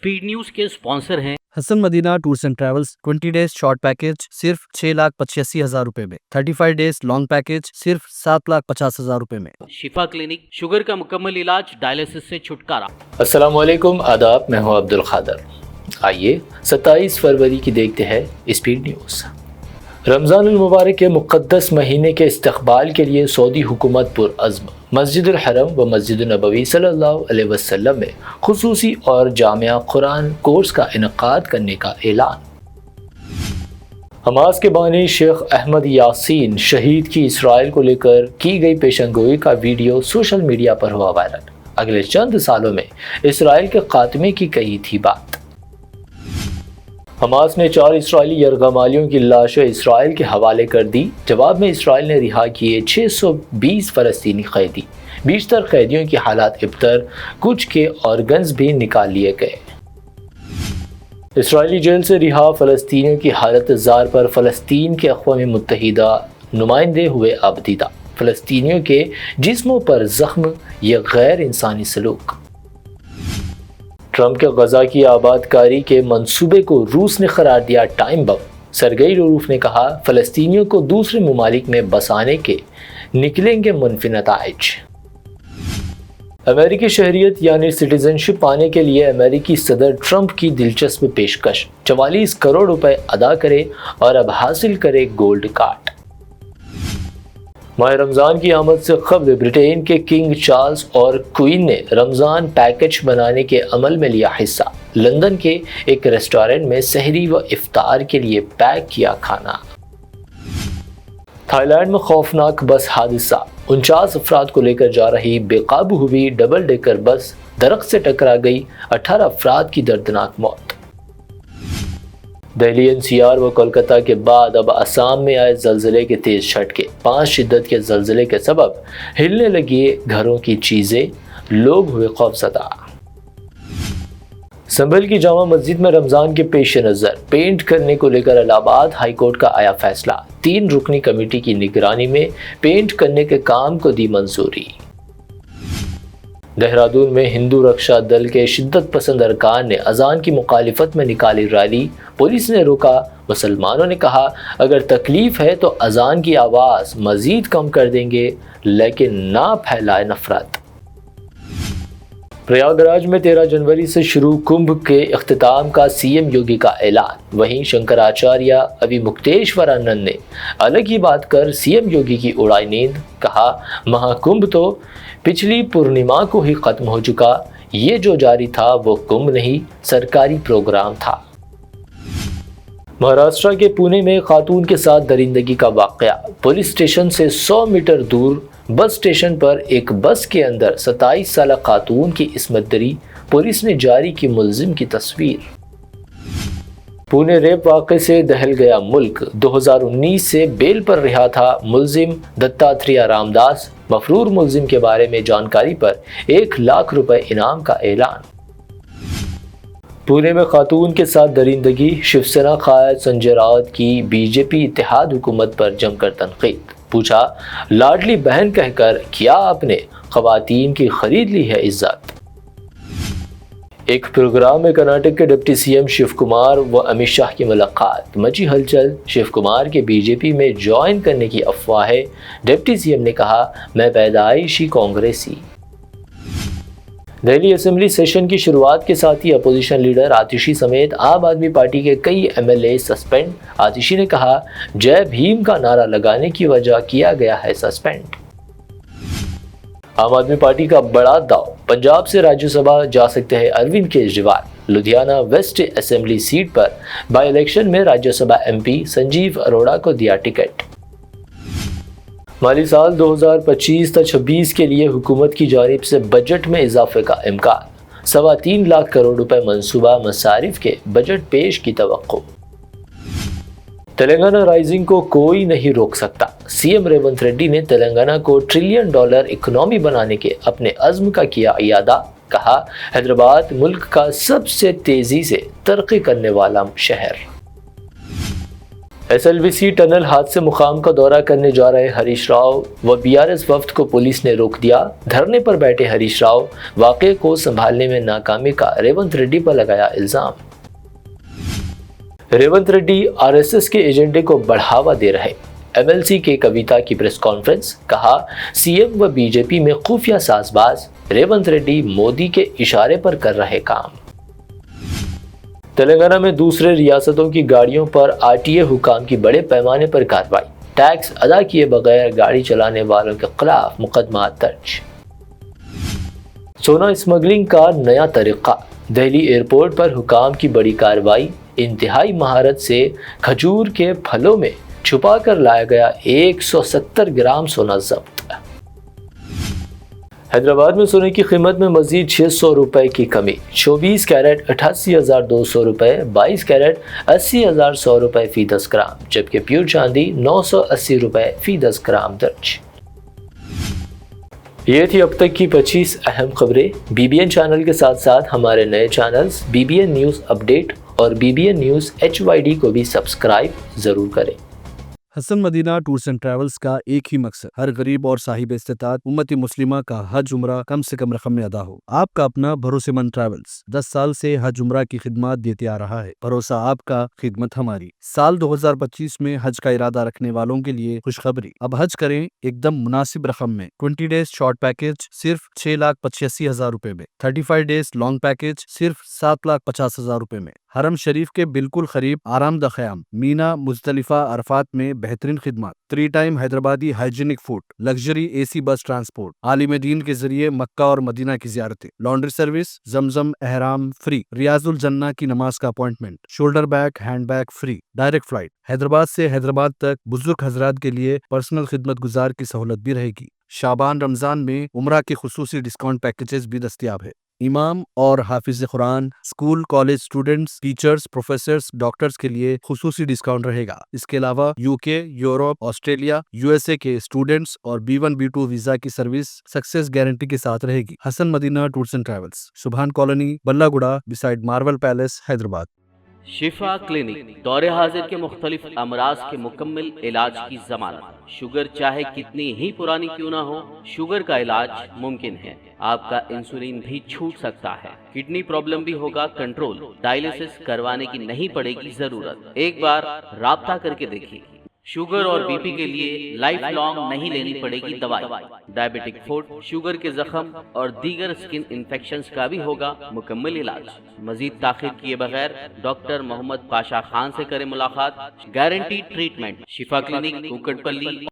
Speed news के sponsor हैं Hasan Madina tours and travels. 20 days short package सिर्फ 6,85,000 रुपए में, 35 डेज लॉन्ग पैकेज सिर्फ 7,50,000 रुपए में। शिफा क्लिनिक, शुगर का मुकम्मल इलाज, डायलिसिस से छुटकारा। अस्सलाम वालेकुम, आदाब। मैं हूं अब्दुल खादर। आइए 27 फरवरी की देखते हैं स्पीड न्यूज़। रमज़ान मुबारक के मुक़द्दस महीने के इस्तक़बाल के लिए सऊदी हुकूमत पुरअज़्म मस्जिदुल हरम व मस्जिद नबवी सल्लल्लाहु अलैहि वसल्लम में खुसूसी और जामिया कुरान कोर्स का इनेकाद करने का ऐलान। हमास के बानी शेख अहमद यासीन शहीद की इसराइल को लेकर की गई पेशनगोई का वीडियो सोशल मीडिया पर हुआ वायरल। अगले चंद सालों में इसराइल के खात्मे की कही थी बात। हमास ने 4 इसराइली यरगमालियों की लाशें इसराइल के हवाले कर दी। जवाब में इसराइल ने रिहा किए 620 फ़लस्तीनी कैदी। 20 कैदियों की हालात इब्तर, कुछ के ऑर्गन्स भी निकाल लिए गए। इसराइली जेल से रिहा फ़लस्तीनियों की हालत ज़ार पर फ़लस्तीन के अक़वाम मुत्तहिदा नुमाइंदे हुए आबदीदा। फ़लस्तीनियों के जिस्मों पर ज़ख्म, यह गैर इंसानी सलूक। ट्रंप के गजा की आबादकारी के मंसूबे को रूस ने करार दिया टाइम बम। सरगेई लावरोव ने कहा, फ़लस्तीनियों को दूसरे ममालिक में बसाने के निकलेंगे मुनफी नताइज। अमेरिकी शहरियत यानी सिटीजनशिप पाने के लिए अमेरिकी सदर ट्रंप की दिलचस्प पेशकश। 44 करोड़ रुपए अदा करे और अब हासिल करे गोल्ड कार्ड। माह रमज़ान की आमद से कबल ब्रिटेन के किंग चार्ल्स और क्वीन ने रमज़ान पैकेज बनाने के अमल में लिया हिस्सा। लंदन के एक रेस्टोरेंट में सहरी व इफ्तार के लिए पैक किया खाना। थाईलैंड में खौफनाक बस हादसा। 49 अफराद को लेकर जा रही बेकाबू हुई डबल डेकर बस दरख्त से टकरा गई, 18 अफराद की दर्दनाक मौत। दिल्ली एनसीआर व कोलकाता के बाद अब असम में आए जल्जले के तेज झटके। 5 शिद्दत के जल्जले के सबब हिलने लगी घरों की चीजें, लोग हुए खौफजदा। संभल की जामा मस्जिद में रमजान के पेश नज़र पेंट करने को लेकर इलाहाबाद हाई कोर्ट का आया फैसला। 3 रुकनी कमेटी की निगरानी में पेंट करने के काम को दी मंजूरी। देहरादून में हिंदू रक्षा दल के शिद्दत पसंद अरकान ने अजान की मुखालिफत में निकाली रैली। पुलिस ने रोका। मुसलमानों ने कहा, अगर तकलीफ है तो अजान की आवाज़ मजीद कम कर देंगे, लेकिन ना फैलाए नफरत। प्रयागराज में 13 जनवरी से शुरू कुंभ के इख्तिताम का सीएम योगी का ऐलान। वहीं शंकराचार्य अभिमुक्तेश्वरानंद ने अलग ही बात कर सीएम योगी की उड़ाई नींद। कहा, महाकुंभ तो पिछली पूर्णिमा को ही खत्म हो चुका, ये जो जारी था वो कुंभ नहीं, सरकारी प्रोग्राम था। महाराष्ट्र के पुणे में खातून के साथ दरिंदगी का वाकया। पुलिस स्टेशन से 100 मीटर दूर बस स्टेशन पर एक बस के अंदर 27 साल खातून की इस्मत दरी। पुलिस ने जारी की मुल्जिम की तस्वीर। पुणे रेप वाक़े से दहल गया मुल्क। 2019 से बेल पर रिहा था मुल्जिम दत्तात्रेय रामदास। मफरूर मुल्जिम के बारे में जानकारी पर 1 लाख रुपए इनाम का ऐलान। पुणे में खातून के साथ दरिंदगी। शिवसेना कायद संजय राउत की बीजेपी इत्तेहाद हुकूमत पर जमकर तनकीद। पूछा, लाडली बहन कहकर क्या आपने ख़वातीन की खरीद ली है इज्जत। एक प्रोग्राम में कर्नाटक के डिप्टी सीएम शिव कुमार व अमित शाह की मुलाकात। मची हलचल। शिव कुमार के बीजेपी में ज्वाइन करने की अफवाहें। डिप्टी सीएम ने कहा, मैं पैदाइशी कांग्रेसी। दिल्ली असेंबली सेशन की शुरुआत के साथ ही अपोजिशन लीडर आतिशी समेत आम आदमी पार्टी के कई एमएलए सस्पेंड। आतिशी ने कहा, जय भीम का नारा लगाने की वजह किया गया है सस्पेंड। आम आदमी पार्टी का बड़ा दाव। पंजाब से राज्यसभा जा सकते हैं Arvind Kejriwal. Ludhiana west assembly seat पर बाई इलेक्शन में राज्यसभा एमपी संजीव अरोड़ा को दिया टिकट। माली साल 2025-26 के लिए हुकूमत की जानिब से बजट में इजाफे का इम्कान। 3.25 लाख करोड़ रुपए मनसूबा मसारिफ के बजट पेश की तवक्को। तेलंगाना राइजिंग को कोई नहीं रोक सकता। सीएम रेवंत रेड्डी ने तेलंगाना को $1 ट्रिलियन इकोनॉमी बनाने के अपने अज़्म का किया इयादा। कहा, हैदराबाद मुल्क का सबसे तेजी से तरक्की करने वाला शहर। SLVC टनल हादसे मुकाम का दौरा करने जा रहे हरीश राव व BRS वफ्द को पुलिस ने रोक दिया। धरने पर बैठे हरीश राव वाक़े को संभालने में नाकामी का रेवंत रेड्डी पर लगाया इल्जाम। रेवंत रेड्डी RSS के एजेंडे को बढ़ावा दे रहे। MLC के कविता की प्रेस कॉन्फ्रेंस, कहा CM व BJP में खुफिया साजबाज। रेवंत रेड्डी मोदी के इशारे पर कर रहे काम। तेलंगाना में दूसरे रियासतों की गाड़ियों पर RTA हुकाम की बड़े पैमाने पर कार्रवाई। टैक्स अदा किए बगैर गाड़ी चलाने वालों के खिलाफ मुकदमा दर्ज। सोना स्मगलिंग का नया तरीका, दिल्ली एयरपोर्ट पर हुकाम की बड़ी कार्रवाई। इंतहाई महारत से खजूर के फलों में छुपा कर लाया गया 170 ग्राम सोना जब्त। हैदराबाद में सोने की कीमत में मजीद 600 रुपए की कमी। 24 कैरेट 88,200 रुपए, 22 कैरेट 80,100 रुपए फी 10 ग्राम, जबकि प्योर चांदी 980 रुपए फी 10 ग्राम दर्ज। ये थी अब तक की 25 अहम खबरें। BBN चैनल के साथ साथ हमारे नए चैनल्स BBN न्यूज़ अपडेट और BBN न्यूज़ HYD को भी सब्सक्राइब ज़रूर करें। Hasan Madina tours and travels का एक ही मकसद, हर गरीब और साहिब इस्तेताअत उम्मती मुस्लिमा का हज उम्रा कम से कम रकम में अदा हो। आपका अपना भरोसेमंद ट्रैवल्स 10 साल से हज उम्रा की खिदमत देते आ रहा है। भरोसा आपका, खिदमत हमारी। साल 2025 में हज का इरादा रखने वालों के लिए खुशखबरी, अब हज करें एकदम मुनासिब रकम में। 20 डेज शॉर्ट पैकेज सिर्फ 6,85,000 रुपए में, 35 डेज लॉन्ग पैकेज सिर्फ 7,50,000 रुपए में। हरम शरीफ के बिल्कुल करीब आरामदा ख़याम, मीना, मुज़दलिफा, अरफात में बेहतरीन खिदमत, 3 time Hyderabadi hygienic food, luxury AC बस ट्रांसपोर्ट, आलिम दीन के जरिए मक्का और मदीना की ज़ियारतें, लॉन्ड्री सर्विस, जमजम एहराम फ्री, रियाजुल जन्ना की नमाज का appointment, shoulder bag hand bag free, direct flight. Hyderabad से हैदराबाद तक बुजुर्ग हजरात के लिए पर्सनल खिदमत गुजार की सहूलत भी रहेगी। शाबान रमजान में उम्रा के खुसूसी डिस्काउंट पैकेजेस भी दस्तियाब है। इमाम और हाफिज कुरान, school college students, teachers, professors, doctors के लिए खुसूसी डिस्काउंट रहेगा। इसके अलावा UK, यूरोप, ऑस्ट्रेलिया, USA के स्टूडेंट्स और B1 B2 वीजा की सर्विस सक्सेस गारंटी के साथ रहेगी। Hasan Madina tours and travels, Subhan colony, Ballaguda, beside Marvel palace, Hyderabad. Shifa clinic दौरे हाजिर के मुख्तलिफ अमराज के मुकम्मल इलाज की जमानत। शुगर चाहे कितनी ही पुरानी क्यों ना हो, शुगर का इलाज मुमकिन है। आपका इंसुलिन भी छूट सकता है। किडनी प्रॉब्लम भी होगा कंट्रोल। डायलिसिस करवाने की नहीं पड़ेगी जरूरत। एक बार राब्ता करके देखिए। शुगर और BP के लिए लाइफ लॉन्ग नहीं लेनी पड़ेगी दवाई। डायबिटिक फुट, शुगर के जख्म और दीगर स्किन इन्फेक्शंस का भी होगा मुकम्मल इलाज। मजीद ताखिर किए बगैर डॉक्टर मोहम्मद पाशा खान से करें मुलाकात। Guarantee treatment. शिफा क्लिनिक, कुकटपल्ली।